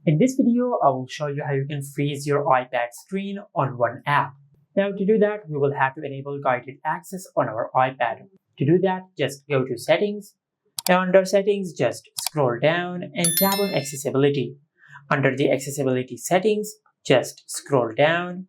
In this video, I will show you how you can freeze your iPad screen on one app. Now to do that, we will have to enable guided access on our iPad. To do that, just go to Settings, and under Settings, just scroll down and tap on Accessibility. Under the Accessibility settings, just scroll down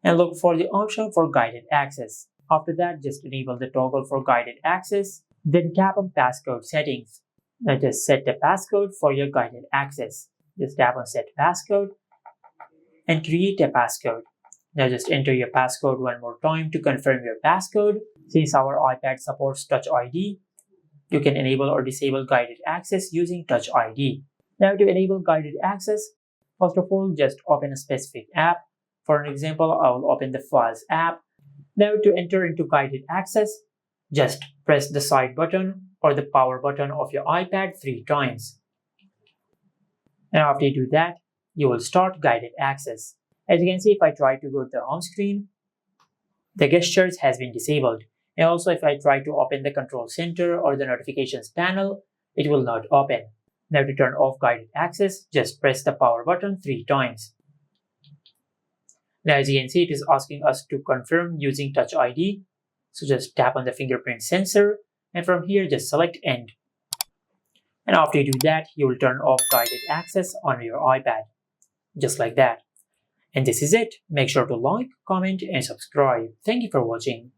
and look for the option for guided access. After that, just enable the toggle for guided access, then tap on Passcode settings. Now just set the passcode for your guided access. Just tap on Set Passcode and create a passcode. Now just enter your passcode one more time to confirm your passcode. Since our iPad supports Touch ID, you can enable or disable guided access using Touch ID. Now to enable guided access, first of all, just open a specific app. For an example, I will open the Files app. Now to enter into guided access, just press the side button or the power button of your iPad 3 times. Now after you do that, you will start guided access. As you can see, if I try to go to the home screen, the gestures has been disabled. And also if I try to open the control center or the notifications panel, it will not open. Now to turn off guided access, just press the power button 3 times. Now as you can see, it is asking us to confirm using Touch ID. So just tap on the fingerprint sensor and from here just select End. And after you do that, you will turn off guided access on your iPad. Just like that. And this is it. Make sure to like, comment and subscribe. Thank you for watching.